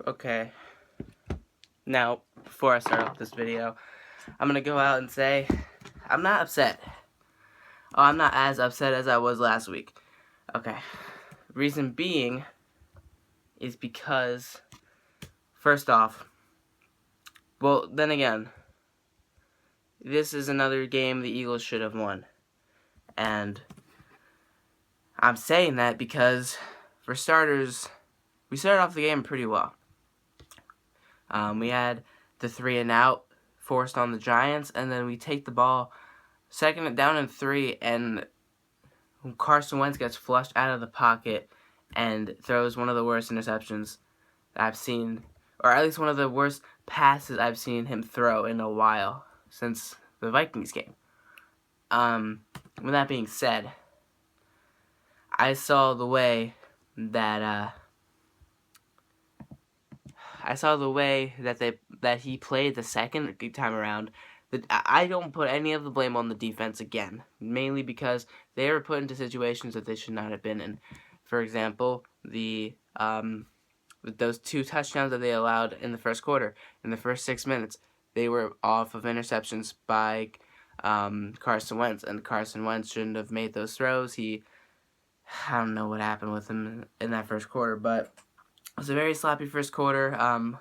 Okay. Now, before I start off this video, I'm going to go out and say I'm not upset. Oh, I'm not as upset as I was last week. Okay. Reason being is because, first off, well, then again, this is another game the Eagles should have won. And I'm saying that because, for starters, we started off the game pretty well. We had the 3-and-out forced on the Giants, and then we take the ball, second and down and 3, and Carson Wentz gets flushed out of the pocket and throws one of the worst interceptions I've seen, or at least one of the worst passes I've seen him throw in a while since the Vikings game. With that being said, I saw the way that he played the second time around. I don't put any of the blame on the defense again, mainly because they were put into situations that they should not have been in. For example, those 2 touchdowns that they allowed in the first quarter, in the first 6 minutes, they were off of interceptions by Carson Wentz, and Carson Wentz shouldn't have made those throws. I don't know what happened with him in that first quarter, but it was a very sloppy first quarter.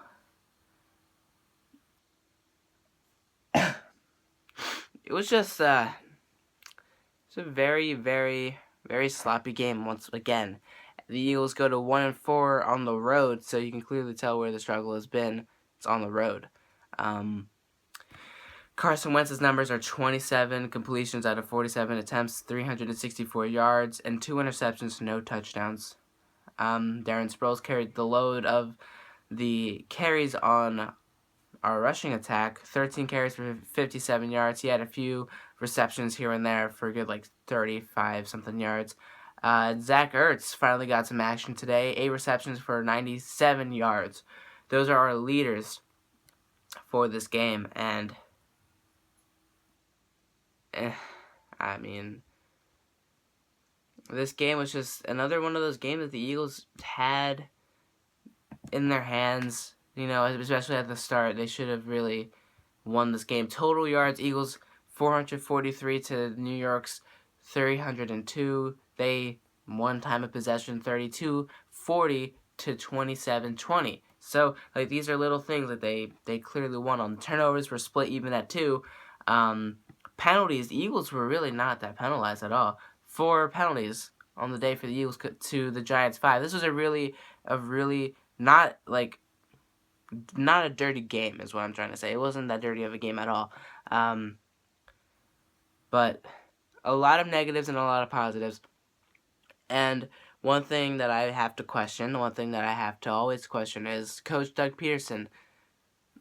It was just it's a very, very, very sloppy game once again. The Eagles go to 1-4 on the road, so you can clearly tell where the struggle has been. It's on the road. Carson Wentz's numbers are 27 completions out of 47 attempts, 364 yards, and 2 interceptions, no touchdowns. Darren Sproles carried the load of the carries on our rushing attack, 13 carries for 57 yards. He had a few receptions here and there for a good 35-something yards. Zach Ertz finally got some action today, 8 receptions for 97 yards. Those are our leaders for this game, and this game was just another one of those games that the Eagles had in their hands. Especially at the start, they should have really won this game. Total yards, Eagles 443 to New York's 302. They won time of possession 32-40 to 27-20. So these are little things that they clearly won on. Turnovers were split even at 2. Penalties, the Eagles were really not that penalized at all. 4 penalties on the day for the Eagles to the Giants 5. This was a really not a dirty game is what I'm trying to say. It wasn't that dirty of a game at all. But a lot of negatives and a lot of positives. And one thing that I have to question, one thing that I have to always question is Coach Doug Peterson.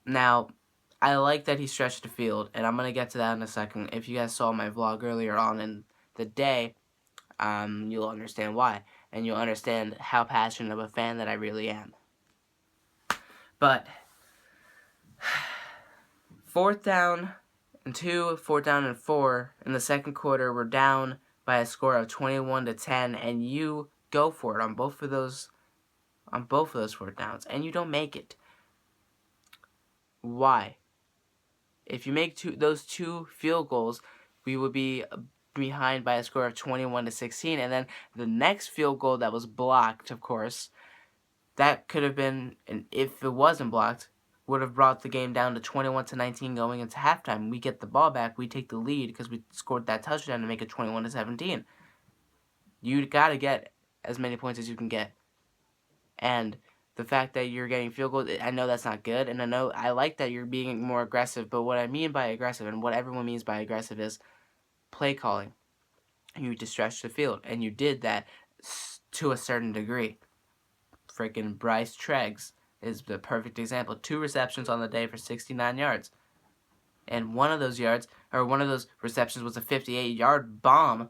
Now, I like that he stretched the field, and I'm going to get to that in a second. If you guys saw my vlog earlier on in the day, you'll understand why. And you'll understand how passionate of a fan that I really am. But 4th down and 2, 4th down and 4 in the second quarter, we're down by a score of 21-10, and you go for it on both of those 4th downs, and you don't make it. Why? If you make those 2 field goals, we would be behind by a score of 21-16, and then the next field goal that was blocked, of course, that could have been, and if it wasn't blocked, would have brought the game down to 21-19 going into halftime. We get the ball back, we take the lead because we scored that touchdown to make it 21-17. You got to get as many points as you can get. And the fact that you're getting field goals, I know that's not good, and I like that you're being more aggressive, but what I mean by aggressive, and what everyone means by aggressive, is play calling. You just stretch the field, and you did that to a certain degree. Freaking Bryce Treggs is the perfect example. 2 receptions on the day for 69 yards. And one of those receptions was a 58-yard bomb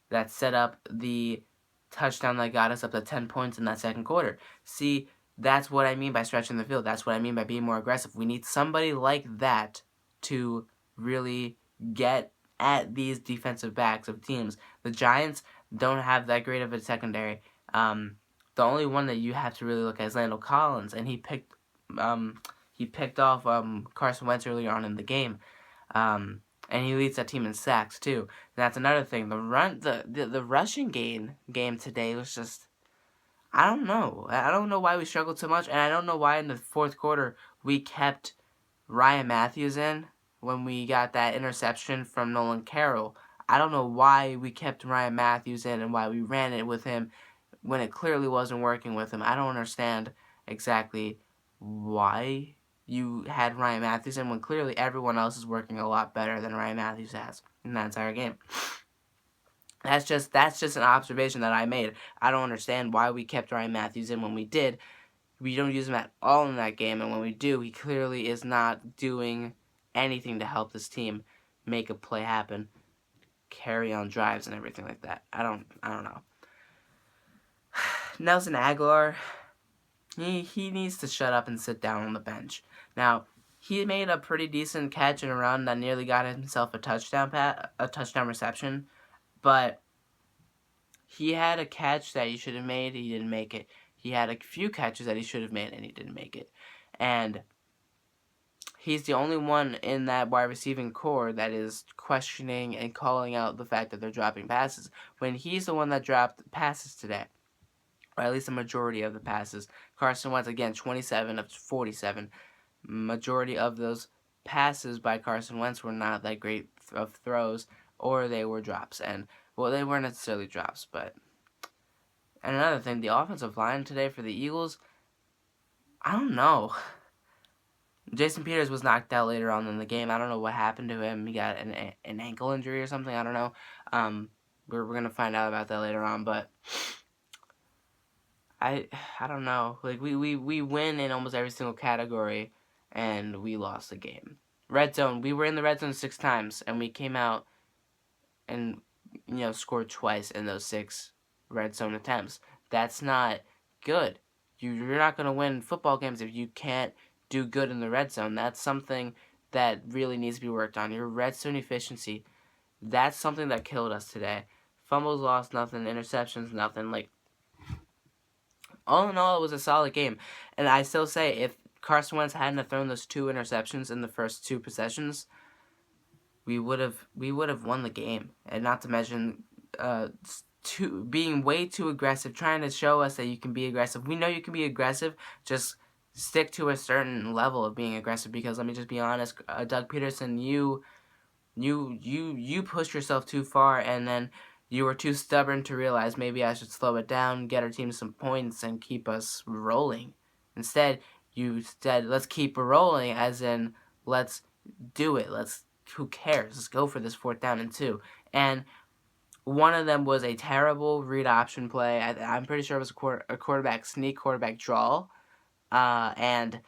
that set up the touchdown that got us up to 10 points in that second quarter. See, that's what I mean by stretching the field. That's what I mean by being more aggressive. We need somebody like that to really get at these defensive backs of teams. The Giants don't have that great of a secondary. the only one that you have to really look at is Landon Collins, and he picked off Carson Wentz earlier on in the game, and he leads that team in sacks too. And that's another thing. The rushing game today was just, I don't know. I don't know why we struggled so much, and I don't know why in the fourth quarter we kept Ryan Matthews in when we got that interception from Nolan Carroll. I don't know why we kept Ryan Matthews in and why we ran it with him when it clearly wasn't working with him. I don't understand exactly why you had Ryan Matthews in when clearly everyone else is working a lot better than Ryan Matthews has in that entire game. That's just an observation that I made. I don't understand why we kept Ryan Matthews in when we did. We don't use him at all in that game, and when we do, he clearly is not doing anything to help this team make a play happen, carry on drives and everything like that. I don't know. Nelson Aguilar, he needs to shut up and sit down on the bench. Now, he made a pretty decent catch in a run that nearly got himself a touchdown reception, but he had a catch that he should have made, he didn't make it. He had a few catches that he should have made, and he didn't make it. And he's the only one in that wide receiving core that is questioning and calling out the fact that they're dropping passes, when he's the one that dropped passes today, or at least the majority of the passes. Carson Wentz, again, 27 of 47. Majority of those passes by Carson Wentz were not that great of throws, or they were drops. And, well, they weren't necessarily drops, but... And another thing, the offensive line today for the Eagles, I don't know. Jason Peters was knocked out later on in the game. I don't know what happened to him. He got an ankle injury or something. I don't know. We're going to find out about that later on, but... I don't know. Like, we win in almost every single category, and we lost the game. Red zone. We were in the red zone 6 times, and we came out and, scored twice in those 6 red zone attempts. That's not good. You're not going to win football games if you can't do good in the red zone. That's something that really needs to be worked on. Your red zone efficiency, that's something that killed us today. Fumbles lost, nothing. Interceptions, nothing. Like, all in all, it was a solid game. And I still say, if Carson Wentz hadn't thrown those 2 interceptions in the first 2 possessions, we would have won the game. And not to mention being way too aggressive, trying to show us that you can be aggressive. We know you can be aggressive, just stick to a certain level of being aggressive, because let me just be honest, Doug Peterson, you pushed yourself too far, and then you were too stubborn to realize maybe I should slow it down, get our team some points, and keep us rolling. Instead, you said, let's keep rolling, as in, let's do it. Who cares? Let's go for this 4th down and 2. And one of them was a terrible read option play. I'm pretty sure it was a quarterback sneak, quarterback draw. And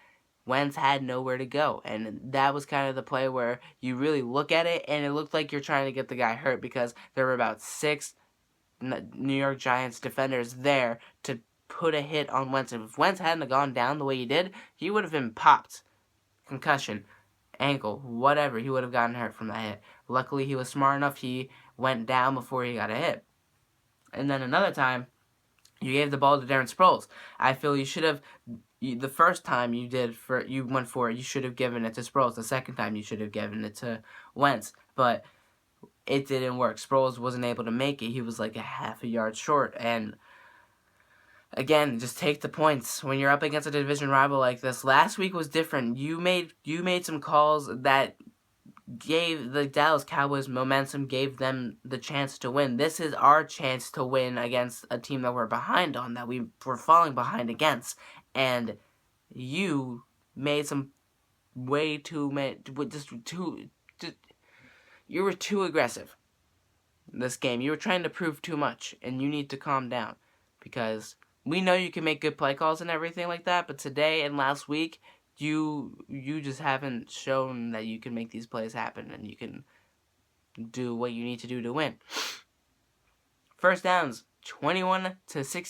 Wentz had nowhere to go. And that was kind of the play where you really look at it, and it looked like you're trying to get the guy hurt, because there were about 6 New York Giants defenders there to put a hit on Wentz. If Wentz hadn't gone down the way he did, he would have been popped. Concussion, ankle, whatever. He would have gotten hurt from that hit. Luckily, he was smart enough. He went down before he got a hit. And then another time, you gave the ball to Darren Sproles. I feel you should have... the first time you went for it, you should have given it to Sproles. The second time, you should have given it to Wentz. But it didn't work. Sproles wasn't able to make it. He was like a half a yard short. And again, just take the points when you're up against a division rival like this. Last week was different. You made some calls that gave the Dallas Cowboys momentum, gave them the chance to win. This is our chance to win against a team that we're behind on, that we were falling behind against. And you made some you were too aggressive this game. You were trying to prove too much, and you need to calm down, because we know you can make good play calls and everything like that, but today and last week, you just haven't shown that you can make these plays happen, and you can do what you need to do to win. First downs, 21-16.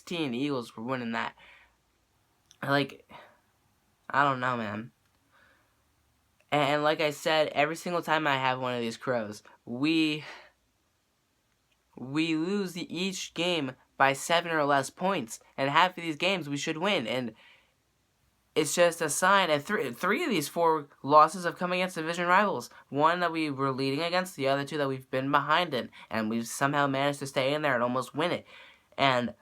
The Eagles were winning that. Like, I don't know, man. And like I said, every single time I have one of these crows, we lose each game by 7 or less points, and half of these games we should win. And it's just a sign. And three of these 4 losses have come against division rivals. One that we were leading against, the other 2 that we've been behind in, and we've somehow managed to stay in there and almost win it. And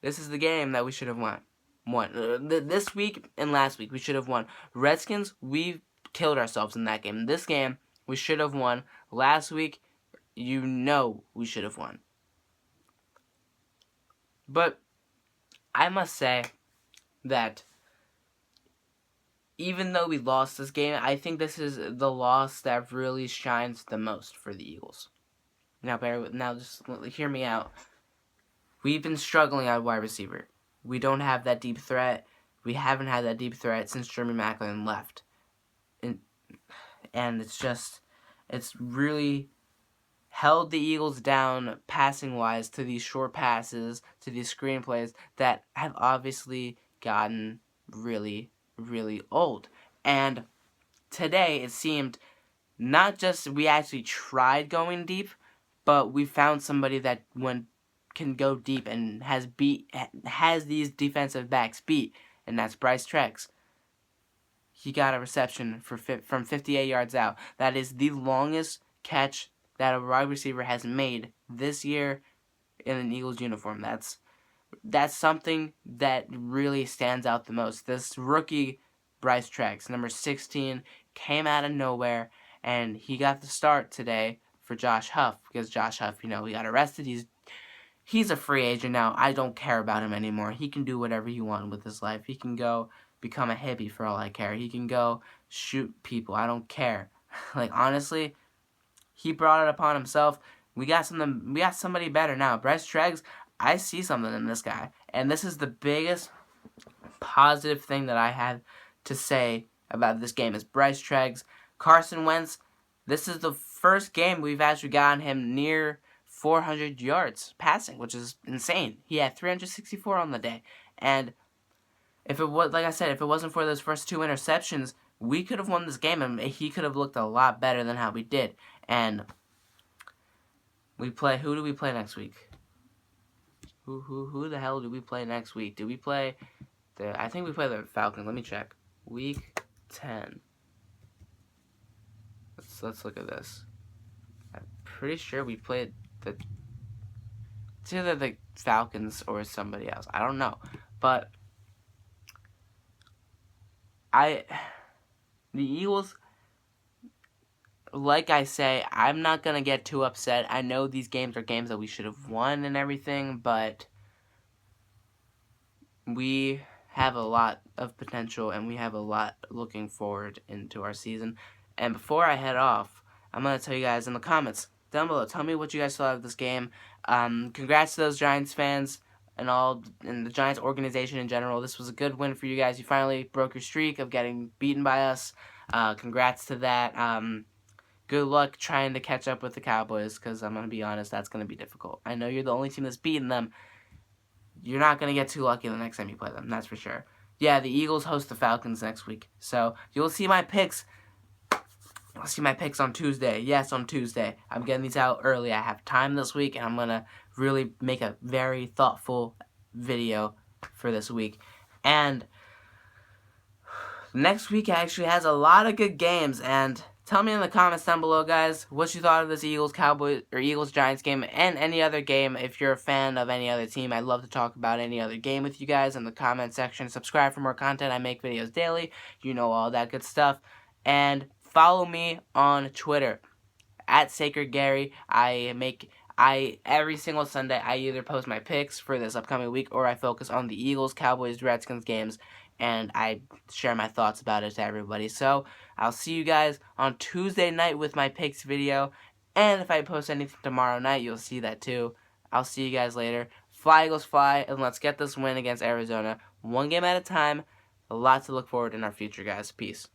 this is the game that we should have won. This week and last week, we should have won. Redskins, we killed ourselves in that game. This game, we should have won. Last week, you know we should have won. But I must say that even though we lost this game, I think this is the loss that really shines the most for the Eagles. Now, just hear me out. We've been struggling at wide receiver. We don't have that deep threat. We haven't had that deep threat since Jeremy Maclin left. And it's really held the Eagles down passing-wise to these short passes, to these screenplays that have obviously gotten really, really old. And today it seemed not just we actually tried going deep, but we found somebody that can go deep and has these defensive backs beat, and that's Bryce Treggs. He got a reception from 58 yards out. That is the longest catch that a wide receiver has made this year in an Eagles uniform. That's something that really stands out the most. This rookie, Bryce Treggs, number 16, came out of nowhere, and he got the start today for Josh Huff, because Josh Huff, he got arrested. He's a free agent now. I don't care about him anymore. He can do whatever he wants with his life. He can go become a hippie for all I care. He can go shoot people. I don't care. Honestly, he brought it upon himself. We got somebody better now. Bryce Treggs, I see something in this guy. And this is the biggest positive thing that I have to say about this game is Bryce Treggs. Carson Wentz, this is the first game we've actually gotten him near 400 yards passing, which is insane. He had 364 on the day. And if it was, like I said, if it wasn't for those first 2 interceptions, we could have won this game, and he could have looked a lot better than how we did. And who do we play next week? Who the hell do we play next week? Do we play I think we play the Falcons. Let me check. Week 10. Let's look at this. I'm pretty sure we played it's either the Falcons or somebody else. I don't know. But the Eagles, like I say, I'm not going to get too upset. I know these games are games that we should have won and everything, but we have a lot of potential, and we have a lot looking forward into our season. And before I head off, I'm going to tell you guys in the comments down below, tell me what you guys thought of this game. Congrats to those Giants fans and the Giants organization in general. This was a good win for you guys. You finally broke your streak of getting beaten by us. Congrats to that. Good luck trying to catch up with the Cowboys, because I'm going to be honest, that's going to be difficult. I know you're the only team that's beaten them. You're not going to get too lucky the next time you play them, that's for sure. Yeah, the Eagles host the Falcons next week. So you'll see my picks. You'll see my picks on Tuesday. Yes, on Tuesday. I'm getting these out early. I have time this week, and I'm going to really make a very thoughtful video for this week. And next week actually has a lot of good games, and tell me in the comments down below, guys, what you thought of this Eagles-Giants game, and any other game. If you're a fan of any other team, I'd love to talk about any other game with you guys in the comment section. Subscribe for more content. I make videos daily. You know all that good stuff. And follow me on Twitter, @SacredGary. Every single Sunday, I either post my picks for this upcoming week, or I focus on the Eagles, Cowboys, Redskins games, and I share my thoughts about it to everybody. So I'll see you guys on Tuesday night with my picks video, and if I post anything tomorrow night, you'll see that too. I'll see you guys later. Fly, Eagles, fly, and let's get this win against Arizona. One game at a time. A lot to look forward in our future, guys. Peace.